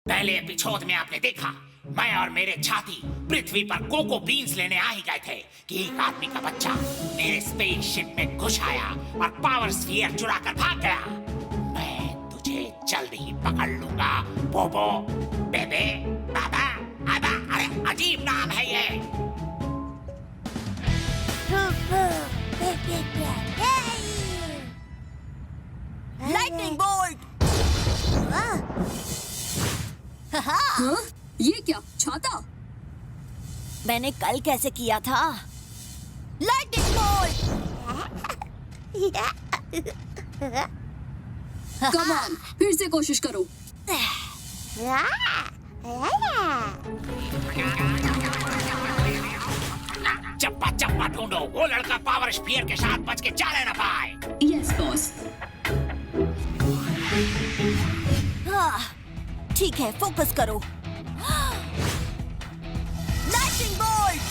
पहले एपिसोड में आपने देखा मैं और मेरे छाती पृथ्वी पर कोको बीन्स लेने आ ही गए थे कि एक आदमी का बच्चा मेरे स्पेसशिप में घुस आया और पावर स्फीयर चुरा कर भाग गया। मैं तुझे जल्द ही पकड़ लूंगा बोबो, बेबे, बाबा, आबा। अरे अजीब नाम है ये। Lightning bolt. हाँ? ये क्या छाता? मैंने कल कैसे किया था? Lightning bolt. कम ऑन, फिर से कोशिश करो। चप्पा चप्पा ढूंढो, वो लड़का पावर स्फीयर के साथ बच के जाने न पाए। Yes boss. ठीक है, फोकस करो। Lightning bolt.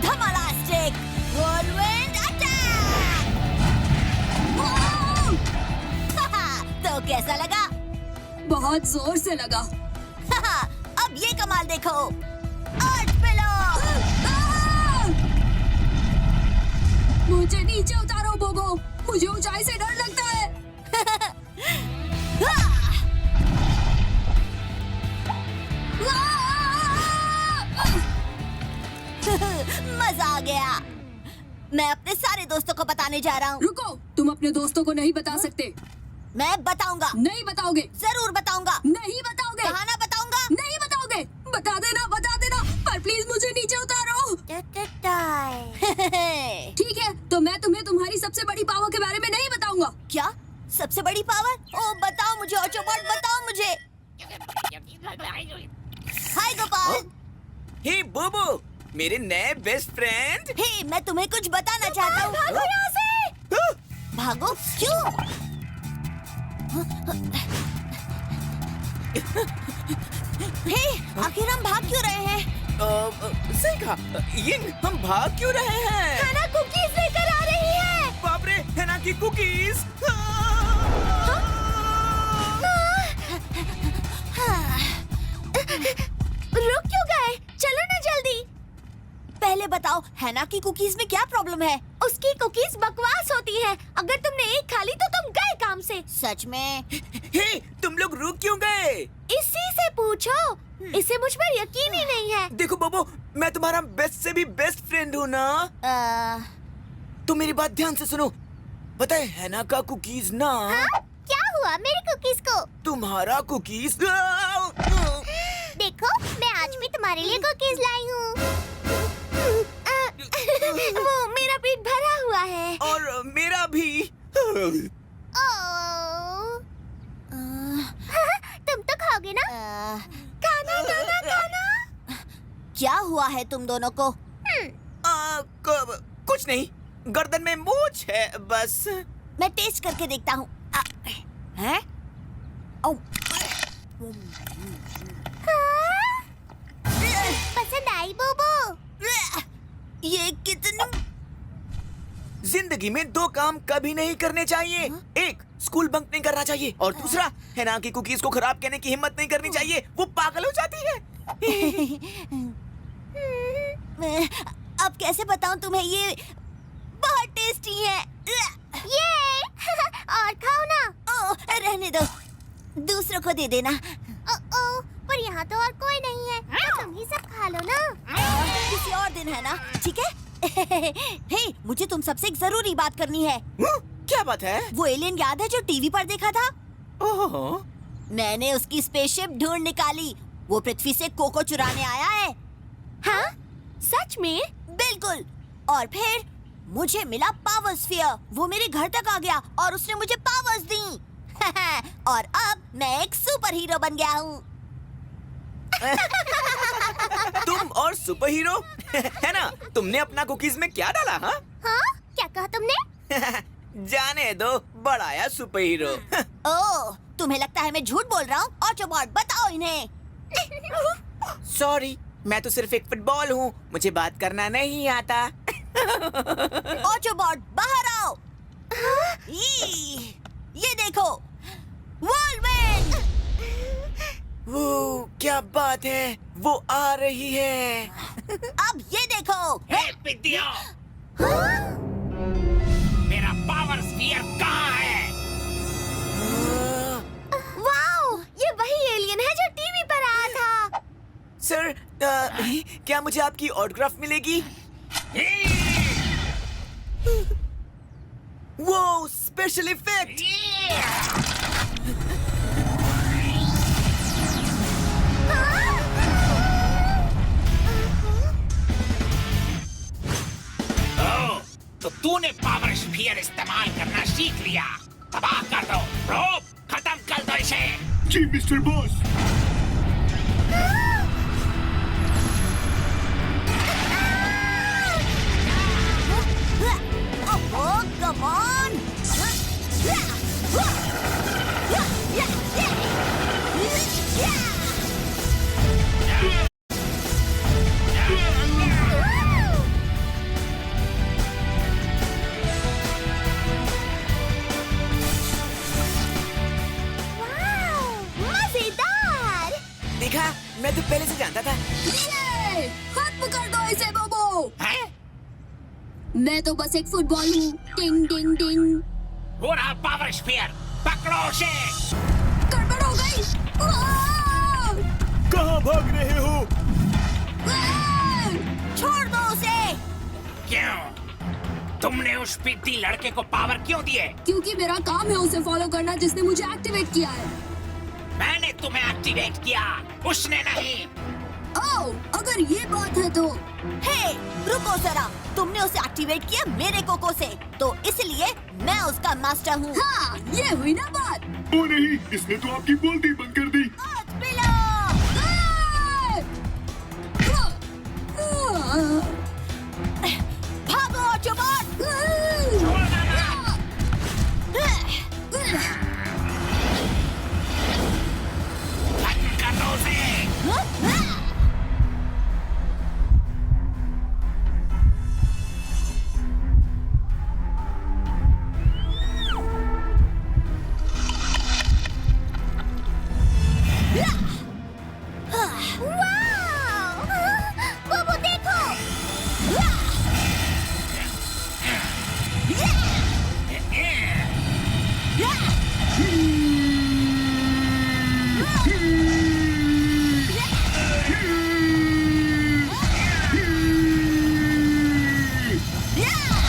धमालास्टिक व्हिरलविंड अटैक। तो कैसा लगा? बहुत जोर से लगा। अब ये कमाल देखो। अर्थ पिलो। मुझे नीचे उतारो बोबो, मुझे ऊंचाई से डर लगता है। मजा आ गया। मैं अपने सारे दोस्तों को बताने जा रहा हूँ। रुको, तुम अपने दोस्तों को नहीं बता सकते। मैं बताऊंगा। नहीं बताओगे। जरूर बताऊंगा। नहीं बताओगे। कहाना बताऊंगा। नहीं बताओगे। बता देना, पर प्लीज मुझे नीचे उतारो। ठीक है, तो मैं तुम्हें तुम्हारी सबसे बड़ी पावर के बारे में नहीं बताऊंगा। क्या? सबसे बड़ी पावर? ओ बताओ मुझे ऑटोबॉट, बताओ मुझे। हाय गोपाल। हे बोबो, मेरे नए बेस्ट फ्रेंड। हे, मैं तुम्हें कुछ बताना चाहता हूँ। भागो यहाँ से। भागो? क्यों? हे, आखिर हम भाग क्यों रहे हैं? सही कहा यिंग, हम भाग क्यों रहे हैं? खाना कुकीज लेकर आ रही है। बाप रे, हैना की कुकीज। रुक क्यों गए? चलो ना जल्दी। पहले बताओ, हैना की कुकीज में क्या प्रॉब्लम है? उसकी कुकीज बकवास होती है। अगर तुमने एक खा ली तो तुम गए काम से। सच में? हे, तुम लोग रुक क्यों गए? इसी से पूछो। इसे मुझ पर यकीन ही नहीं है। देखो बोबो, मैं तुम्हारा बेस्ट से भी बेस्ट फ्रेंड हूँ ना। तो मेरी बात ध्यान से सुनो। पता है हैना का कुकीज ना। हाँ? क्या हुआ मेरी कुकीज को? तुम्हारा कुकीज। देखो, मैं आज भी तुम्हारे लिए कुकीज लाई हूँ। वो मेरा पेट भरा हुआ है। और मेरा भी। तुम तो खाओगे ना? खाना खाना खाना। क्या हुआ है तुम दोनों को? कुछ नहीं, गर्दन में मूंछ है बस। मैं टेस्ट करके देखता हूँ। हैं? पसंद आई बोबो? ये कितनी। जिंदगी में दो काम कभी नहीं करने चाहिए। एक, स्कूल बंक नहीं करना चाहिए, और दूसरा, हैना की कुकीज को खराब कहने की हिम्मत नहीं करनी चाहिए। वो पागल हो जाती है। अब कैसे बताऊं तुम्हें, ये बहुत टेस्टी है। ये और खाओ ना। रहने दो, दूसरों को दे देना। पर यहाँ तो और कोई नहीं है, तो तुम ही सब खा लो ना। किसी और दिन है ना, ठीक है? हे, मुझे तुम सबसे एक जरूरी बात करनी है। क्या बात है? वो एलियन याद है जो टीवी पर देखा था? ओह, मैंने उसकी स्पेसशिप ढूंढ निकाली। वो पृथ्वी से कोको चुराने आया है। हाँ? सच में? बिल्कुल। और फिर मुझे मिला पावर स्फीयर। वो मेरे घर तक आ गया और उसने मुझे पावर्स दी। और अब मैं एक सुपर हीरो बन गया हूँ। तुम और सुपर हीरो? है ना? तुमने अपना कुकीज में क्या डाला? हाँ? हाँ? क्या कहा तुमने? जाने दो, बड़ाया सुपर हीरो। ओह, तुम्हें लगता है मैं झूठ बोल रहा हूँ? ऑटोबॉट, बताओ इन्हें। सॉरी, मैं तो सिर्फ एक फुटबॉल हूँ, मुझे बात करना नहीं आता। ऑटोबॉट बाहर आओ। ये देखो, वॉल्वरिन। वो क्या बात है, वो आ रही है। अब ये देखो। हे पिद्दियों, मेरा पावर स्फीयर कहाँ है? वाओ, ये वही एलियन है जो टीवी पर आया था। सर, क्या मुझे आपकी ऑटोग्राफ मिलेगी? वो स्पेशल इफेक्ट। ओह, तो तूने पावर स्फीयर इस्तेमाल करना सीख लिया। तबाह कर दो, रोब, खत्म कर दो इसे। जी mister boss. Oh, come on! मजेदार! देखा, मैं तो पहले से जानता था। ये खत्म कर दो इसे बोबो। हैं? मैं तो बस एक फुटबॉल हूँ। टिंग टिंग टिंग। वो रहा पावर स्फीयर, पकड़ो उसे। गड़बड़ हो गई। आह! कहाँ भाग रहे हो? आह! छोड़ दो उसे! क्यों? तुमने उस पिद्दी लड़के को पावर क्यों दिए? क्योंकि मेरा काम है उसे फॉलो करना जिसने मुझे एक्टिवेट किया है। मैंने तुम्हें एक्टिवेट किया, उसने नहीं। ओह, अगर ये बात है तो हे, रुको जरा। तुमने उसे एक्टिवेट किया मेरे कोको से, तो इसलिए मैं उसका मास्टर हूँ। हाँ, ये हुई ना बात। ओ नहीं, इसने तो आपकी बोलती बंद कर दी। आज पिलो! आह! आह! भागो ऑटोबॉट! छोड़ना ना। खत्म कर दो उसे। वो देखो!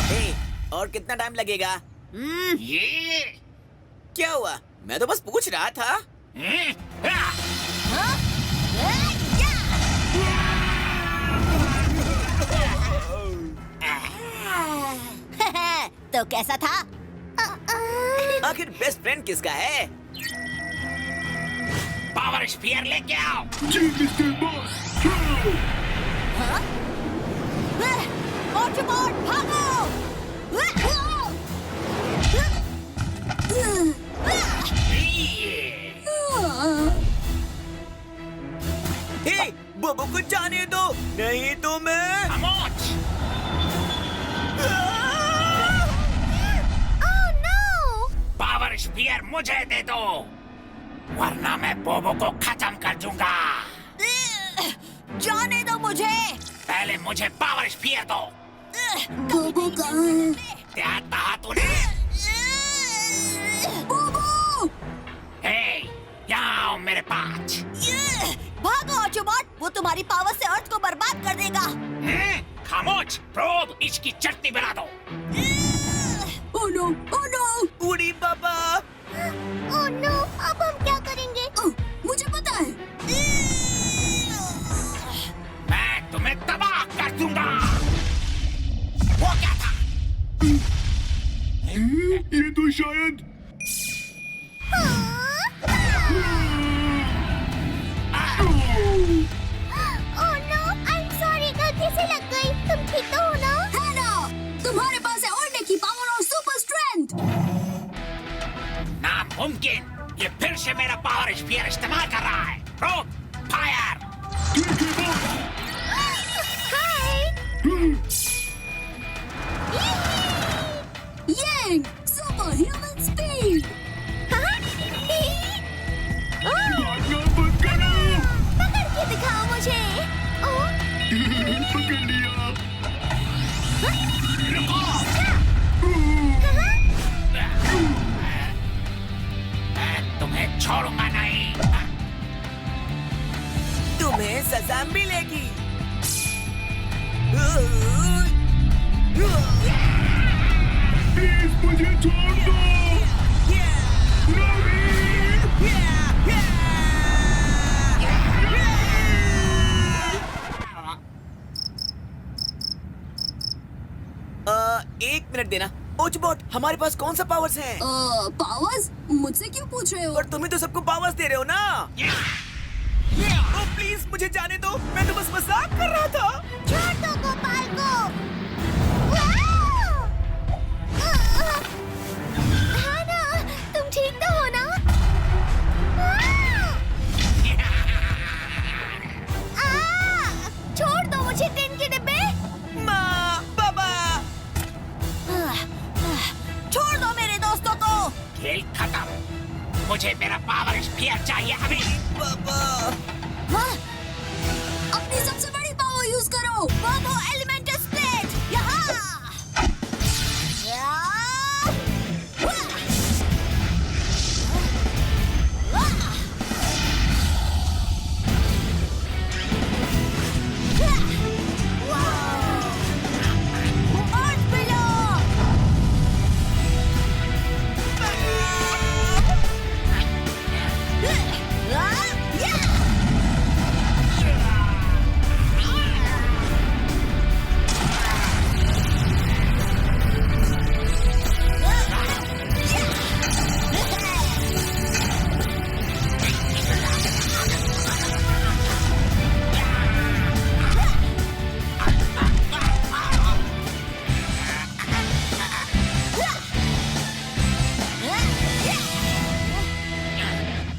हे, और कितना टाइम लगेगा? ये क्या हुआ? मैं तो बस पूछ रहा था। तो कैसा था? आखिर बेस्ट फ्रेंड किसका है? पावर स्फीयर लेके आओ। जी मिस्टर बॉस। ऑटोबॉट भागो! हे, बबू को जाने दो, नहीं तो मैं। खामोश। Oh no! पावर स्फीयर मुझे दे दो, वरना मैं बोबो को खत्म कर दूंगा। जाने दो मुझे! पहले मुझे पावर स्फीयर दो। बोबो कहाँ है? क्या कहा तूने? बोबो! हे, यहाँ आओ मेरे पास। भागो ऑटोबॉट! वो तुम्हारी पावर से अर्थ को बर्बाद कर देगा। खामोश, प्रोब, इसकी चटनी बना दो। Oh no! Oh no! उड़ी बाबा। Oh no! अब हम क्या करेंगे? ओह, मुझे पता है। मैं तुम्हें तबाह कर दूंगा। वो क्या था? ये तो शायद ओह नो! I'm sorry, गलती से लग गई। तुम ठीक तो हो ना? है ना? तुम्हारे पास है उड़ने की पावर और सुपर स्ट्रेंथ। नामुमकिन, ये फिर से मेरा पावर स्फीयर इस्तेमाल कर रहा है। Probe, fire. ठीक है बॉस। हाय ये सुपर ह्यूमन स्पीड। भागना बंद करो। पकड़ के दिखाओ मुझे। पकड़ लिया। मैं तुम्हें छोड़ूंगा नहीं। तुम्हें सजा मिलेगी। प्लीज मुझे छोड़ दो। एक मिनट देना। ओचबॉट, हमारे पास कौन सा पावर्स हैं? पावर्स मुझसे क्यों पूछ रहे हो? पर तुम्हें तो सबको पावर्स दे रहे हो ना। ओ प्लीज मुझे जाने दो, मैं तो बस मजाक कर रहा था। छोड़ दो गोपाल को। हाँ ना, तुम ठीक तो हो ना? छोड़ दो मुझे टिन के डिब्बे। माँ, पापा। छोड़ दो मेरे दोस्तों को। खेल खत्म। मुझे मेरा पावर स्फीयर चाहिए अभी। पापा। अपनी सबसे बड़ी पावर यूज करो। बोबो एलिमेंटल स्प्लिट। यहाँ।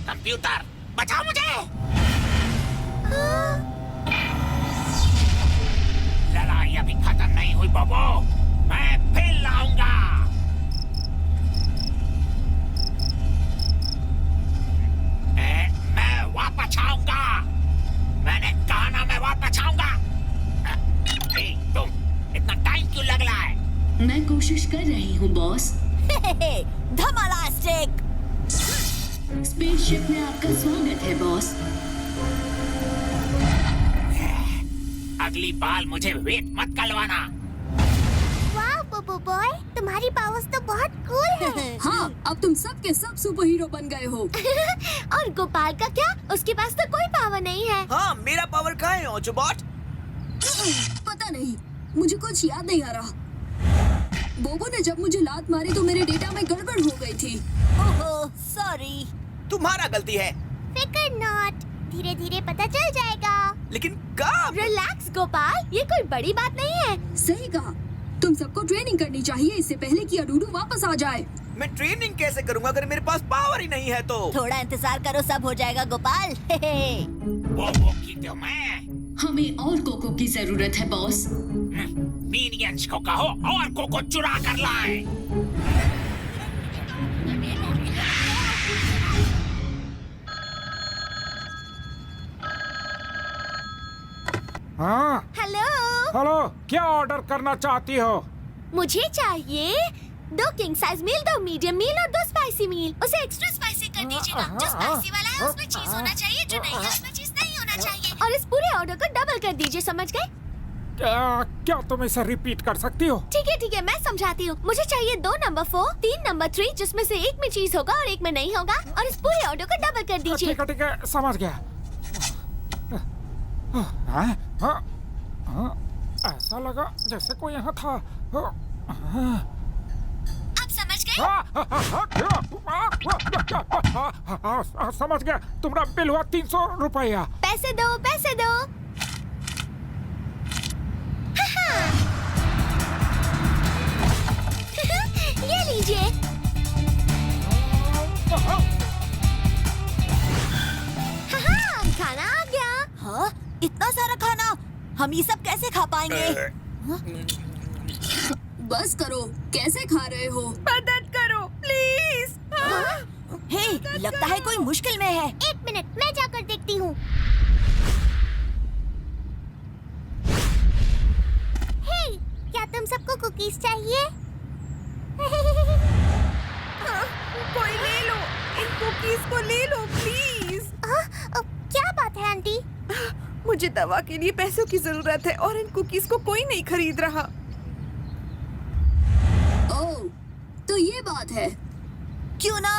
कंप्यूटर बचाओ मुझे। लड़ाई अभी खत्म नहीं हुई बोबो। मैं फिर लाऊंगा। मैं वापस आऊंगा। मैंने कहा ना मैं वापस आऊंगा। तुम इतना टाइम क्यों लग रहा है? मैं कोशिश कर रही हूँ बॉस। धमालास्टिक। स्पेसशिप में आपका स्वागत है बॉस। अगली बार मुझे वेट मत करवाना। वाह बोबो बॉय, तुम्हारी पावर्स तो बहुत कूल है। हाँ, अब तुम सब के सब सुपर हीरो बन गए हो। और गोपाल का क्या? उसके पास तो कोई पावर नहीं है। हाँ, मेरा पावर कहाँ है ओचबॉट? पता नहीं, मुझे कुछ याद नहीं आ रहा। बोबो ने जब मुझे लात मारी तो मेरे डेटा में गड़बड़ हो गई थी। ओहो, सॉरी। तुम्हारा गलती है। फिकर नॉट, धीरे धीरे पता चल जाएगा। लेकिन कब? रिलैक्स गोपाल, ये कोई बड़ी बात नहीं है। सही कहा। तुम सबको ट्रेनिंग करनी चाहिए इससे पहले कि अडूडू वापस आ जाए। मैं ट्रेनिंग कैसे करूंगा अगर मेरे पास पावर ही नहीं है तो? थोड़ा इंतजार करो, सब हो जाएगा गोपाल। बोबो की तो मैं। हमें और कोको की जरूरत है बॉस। मिनियंस को कहो और कोको चुरा कर लाए। हाँ हेलो, हेलो, क्या ऑर्डर करना चाहती हो? मुझे चाहिए 2 किंग साइज मील, 2 मीडियम मील और 2 स्पाइसी मील। उसे एक्स्ट्रा स्पाइसी कर दीजिएगा। जो स्पाइसी वाला है उसमें चीज होना चाहिए, जो नहीं है उसमें चीज नहीं होना चाहिए। और इस पूरे ऑर्डर को डबल कर दीजिए, समझ गए? क्या तुम इसे रिपीट कर सकती हो? ठीक है, मैं समझाती हूँ। मुझे चाहिए 2 नंबर 4, 3 नंबर 3, जिसमें से एक में चीज होगा और एक में नहीं होगा। और इस पूरे ऑर्डर को डबल कर दीजिए। ठीक है, समझ गया। हाँ, हाँ, हाँ, ऐसा लगा जैसे कोई यहाँ था। अब समझ गए? समझ गया। तुम्हारा बिल हुआ 300 रुपया। पैसे दो, पैसे दो। ये लीजिए। खाना आ गया। हाँ, इतना सारा खाना हम ये सब कैसे खा पाएंगे? बस करो, कैसे खा रहे हो? मदद करो प्लीज। हे, लगता है कोई मुश्किल में है। 1 मिनट, मैं जाकर देखती हूँ। हे, क्या तुम सबको कुकीज चाहिए? कोई ले लो, इन कुकीज को ले लो प्लीज। क्या बात है आंटी? मुझे दवा के लिए पैसों की जरूरत है और इन कुकीज को कोई नहीं खरीद रहा। ओह, तो ये बात है। क्यों ना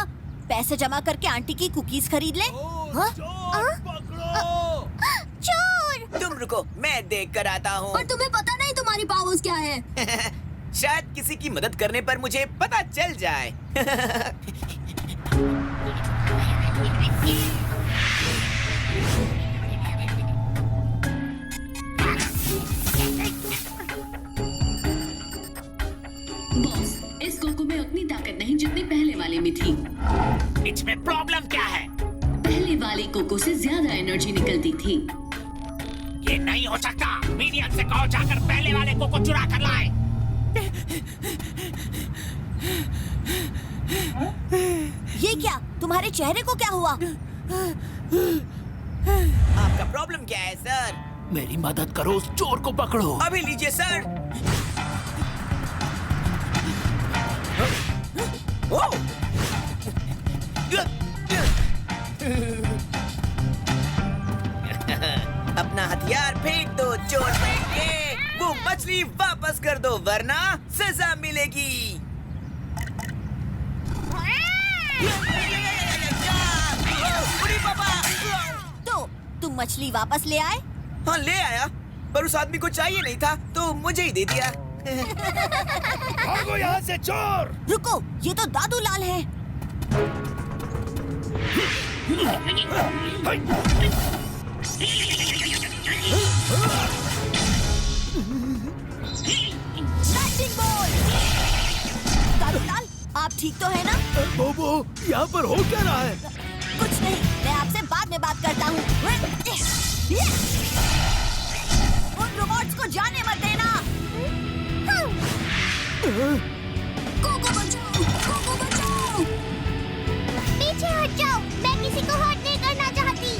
पैसे जमा करके आंटी की कुकीज खरीद ले? हाँ? चोर! तुम रुको, मैं देख कर आता हूँ। पर तुम्हें पता नहीं तुम्हारी पावर्स क्या है। शायद किसी की मदद करने पर मुझे पता चल जाए। बॉस, इस कोको में उतनी ताकत नहीं जितनी पहले वाले में थी। इसमें प्रॉब्लम क्या है? पहले वाले कोको से ज्यादा एनर्जी निकलती थी। ये नहीं हो सकता। मीनियन से कहो जाकर पहले वाले को चुरा कर लाए। ये क्या? तुम्हारे चेहरे को क्या हुआ? आपका प्रॉब्लम क्या है सर? मेरी मदद करो, उस चोर को पकड़ो। अभी लीजिए सर। ओह! अपना हथियार फेंक दो चोर फेंक के। वो मछली वापस कर दो वरना सजा मिलेगी। बुरी पापा! तो तुम मछली वापस ले आए? हाँ ले आया, पर उस आदमी को चाहिए नहीं था तो मुझे ही दे दिया। भागो यहाँ से चोर! रुको, ये तो दादू लाल है। Lightning bolt! दादू लाल, आप ठीक तो है ना? बोबो, यहाँ पर हो क्या रहा है? कुछ नहीं, मैं आपसे बाद में बात करता हूँ। उन रोबोट्स को जाने मत देना। कोको बचाओ, कोको बचाओ। पीछे हट जाओ, मैं किसी को हर्ट नहीं करना चाहती।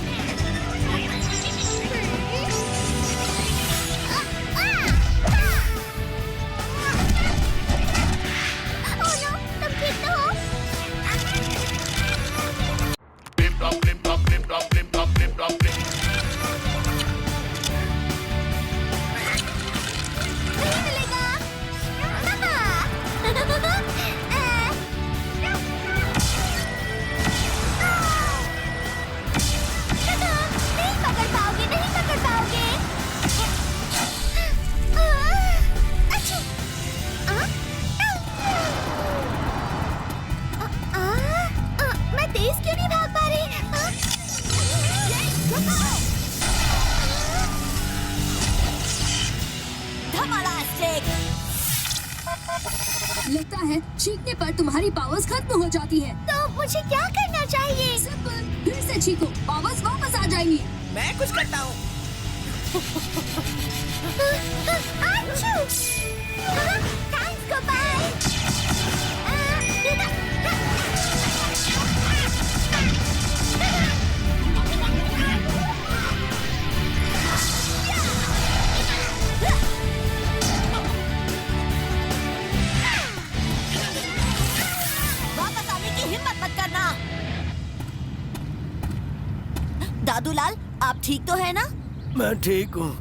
ओह नो, तुम ठीक तो हो? नहीं मिलेगा। नहीं पकड़ पाओगे, नहीं पकड़ पाओगे। अच्छा। मैं तेज क्यों नहीं भाग पा रही? धमाला स्टिक। लगता है चीखने पर तुम्हारी पावर्स खत्म हो जाती है। तो मुझे क्या करना चाहिए? सिंपल, फिर से चीखो, पावर्स वापस आ जाएंगी। मैं कुछ करता हूँ। थैंक्स, गोपाल। वापस आने की हिम्मत मत करना। दादू लाल, आप ठीक तो है ना? मैं ठीक हूँ।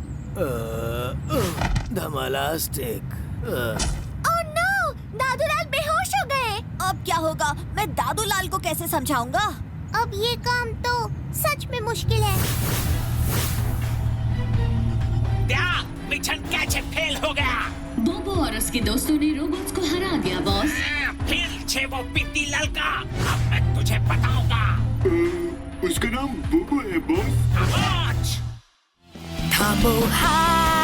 धमाला स्टिक। ओह नो, दादूलाल बेहोश हो गए। अब क्या होगा? मैं दादू लाल को कैसे समझाऊंगा? अब ये काम तो सच में मुश्किल है। क्या मिशन कैच फेल हो गया? बोबो और उसके दोस्तों ने रोबोट्स को हरा दिया बॉस। फिर छे वो पित्ती लड़का। अब मैं तुझे बताऊंगा। उसका नाम बोबो है बॉस। अब आज थामो हाथ।